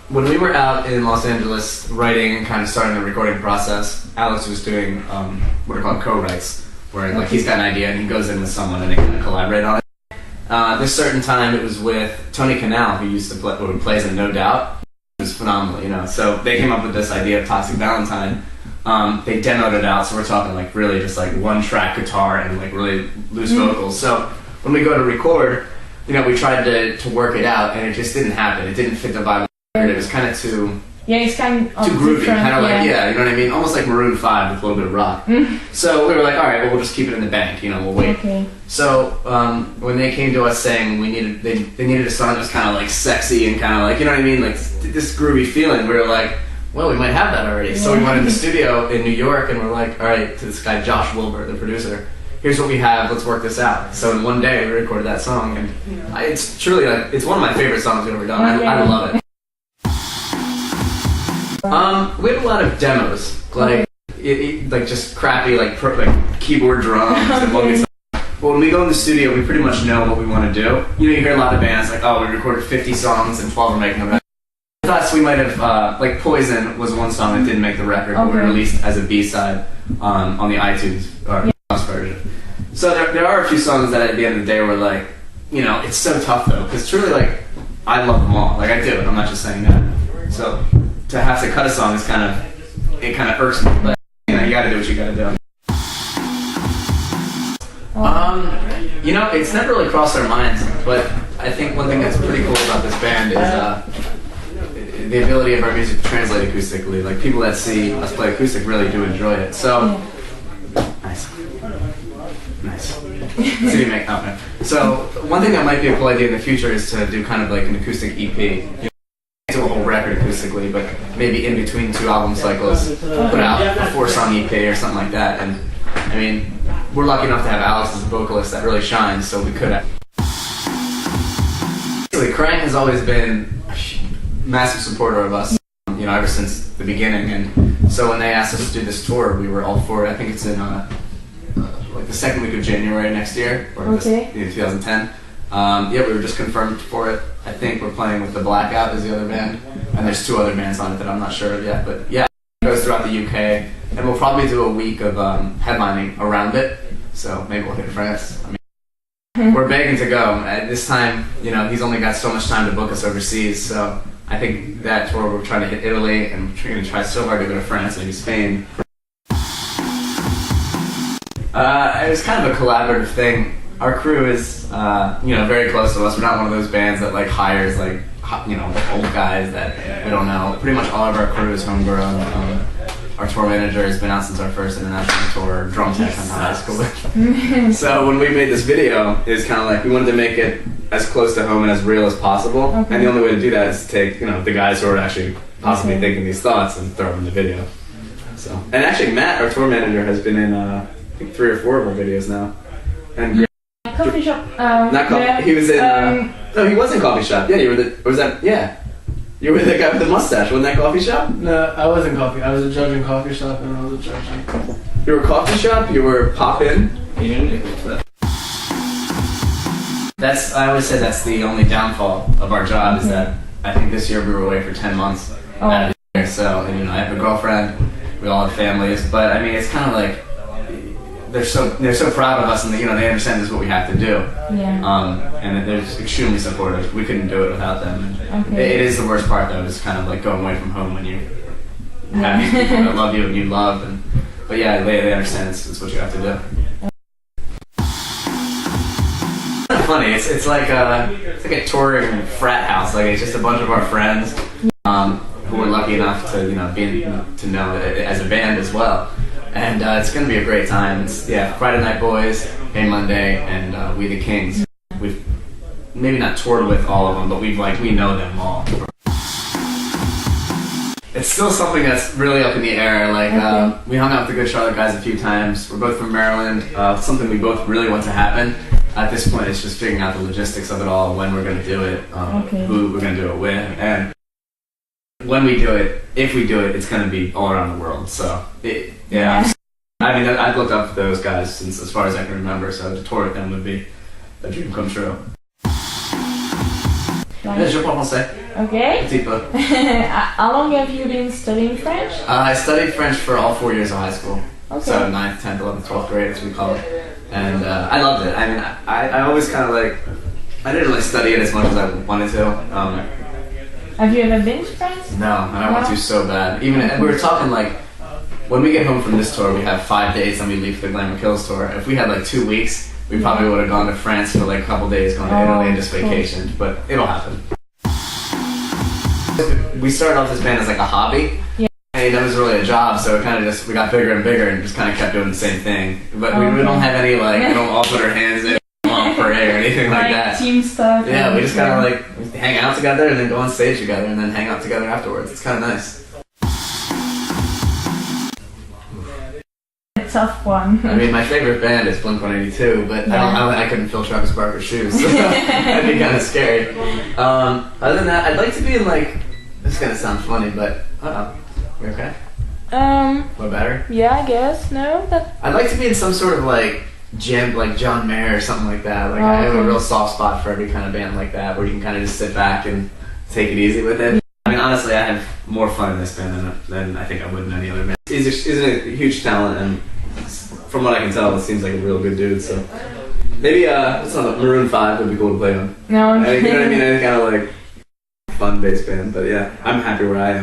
when we were out in Los Angeles writing and kind of starting the recording process, Alex was doing what are called co-writes, where like he's got an idea and he goes in with someone and they kind of collaborate on it. This certain time it was with Tony Canal, who used to play, who plays in No Doubt. It was phenomenal, you know. So they came up with this idea of Toxic Valentine. They demoed it out, so we're talking like really just like one track guitar and like really loose vocals. So when we go to record, you know, we tried to work it out and it just didn't happen. It didn't fit the vibe. It was kind of too it's kind of too groovy, kind of like you know what I mean, almost like Maroon 5 with a little bit of rock. So we were like, all right, well we'll just keep it in the bank, you know, we'll wait. Okay. So when they came to us saying they needed a song that was kind of like sexy and kind of like, you know what I mean, like this groovy feeling, we were like, well, we might have that already. So we went in the studio in New York and we're like, all right, to this guy Josh Wilbur, the producer, here's what we have, let's work this out. So in one day we recorded that song, and it's truly like, it's one of my favorite songs we've ever done. I love it. We had a lot of demos, like like just crappy like keyboard drums and what we. But when we go in the studio, we pretty much know what we want to do. You know, you hear a lot of bands like, oh, we recorded 50 songs and 12 are making them. Thus, we might have like Poison was one song that didn't make the record, but we released as a B-side on the iTunes version. So there are a few songs that at the end of the day were like, you know, it's so tough though, because truly like I love them all, like I do. I'm not just saying that. So to have to cut a song is kind of irks me, but you know, you got to do what you got to do. You know, it's never really crossed our minds, but I think one thing that's pretty cool about this band is the ability of our music to translate acoustically. Like people that see us play acoustic really do enjoy it. So nice. City make okay. So one thing that might be a cool idea in the future is to do kind of like an acoustic EP. You know, do a whole record acoustically, but maybe in between two album cycles, put out a 4-song EP or something like that. And I mean, we're lucky enough to have Alex as a vocalist that really shines, so we could have. Basically, Krang has always been a massive supporter of us, you know, ever since the beginning. And so when they asked us to do this tour, we were all for it. I think it's in like the second week of January next year, or in 2010. Yeah, we were just confirmed for it. I think we're playing with The Blackout as the other band, and there's 2 other bands on it that I'm not sure of yet. But yeah, it goes throughout the UK, and we'll probably do a week of headlining around it. So maybe we'll hit France. I mean, we're begging to go. At this time, you know, he's only got so much time to book us overseas. So I think that tour we're trying to hit Italy, and we're going to try so hard to go to France, maybe Spain. It was kind of a collaborative thing. Our crew is, you know, very close to us. We're not one of those bands that like hires like, you know, old guys that we don't know. Pretty much all of our crew is homegrown. Our tour manager has been out since our first international tour. Drum tech on high school. So when we made this video, it was kind of like we wanted to make it as close to home and as real as possible. And the only way to do that is to take, you know, the guys who are actually possibly thinking these thoughts and throw them in the video. So, and actually Matt, our tour manager, has been in I think 3 or 4 of our videos now. And Coffee shop. not coffee. He was in. No, he was in Coffee Shop. Yeah, you were the. Or was that? Yeah, you were the guy with the mustache. Wasn't that Coffee Shop? No, I wasn't coffee. I was a judge in Coffee Shop, and I was a judge in. You were Coffee Shop. You were Pop In. That's. I always say that's the only downfall of our job is that I think this year we were away for 10 months out of the year. So, and, you know, I have a girlfriend. We all have families, but I mean, it's kind of like. They're so proud of us, and you know they understand this is what we have to do. And they're just extremely supportive. We couldn't do it without them. It is the worst part though. Is kind of like going away from home when you have these people that love you and you love. But yeah, they understand it's what you have to do. It's kind of funny. It's like a touring frat house. Like it's just a bunch of our friends who were lucky enough to to know it as a band as well. And it's going to be a great time. It's, Friday Night Boys, Hey Monday, and We the Kings. We've maybe not toured with all of them, but we know them all. It's still something that's really up in the air. Like we hung out with the Good Charlotte guys a few times. We're both from Maryland. Something we both really want to happen. At this point, it's just figuring out the logistics of it all, when we're going to do it, who we're going to do it with, and when we do it, if we do it, it's going to be all around the world. So, I mean, I've looked up to those guys since as far as I can remember, so to tour with them would be a dream come true. fine. Je parle français. Okay. Petit peu. How long have you been studying French? I studied French for all 4 years of high school. Okay. So 9th, 10th, 11th, 12th grade, as we call it. And I loved it. I mean, I always kind of like, I didn't really study it as much as I wanted to. Have you ever been to France? No, and I want to so bad. Even and we were talking like, when we get home from this tour, we have 5 days, and we leave for the Glamour Kills tour. If we had like 2 weeks, we probably would have gone to France for like a couple days, going to Italy and just vacationed. But it'll happen. We started off this band as like a hobby. Yeah. And that was really a job, so it kind of just, we got bigger and bigger and just kind of kept doing the same thing. But we don't have any like, we don't all put our hands in on parade or anything like that. Team stuff. Yeah, we just kind of like we hang out together and then go on stage together and then hang out together afterwards. It's kind of nice. A tough one. I mean, my favorite band is Blink-182, but I couldn't fill Travis Barker's shoes, so that'd be kind of scary. Other than that, I'd like to be in like, this is gonna sound funny, but you okay? What better? Yeah, I guess. No, that. I'd like to be in some sort of like jam, like John Mayer or something like that. Like I have a real soft spot for every kind of band like that, where you can kind of just sit back and take it easy with it. I mean, honestly, I have more fun in this band than I think I would in any other band. He's a huge talent, and from what I can tell, it seems like a real good dude. So maybe what's on Maroon 5 would be cool to play on. No. You know what I mean? Any kind of like fun bass band. But yeah, I'm happy where I am.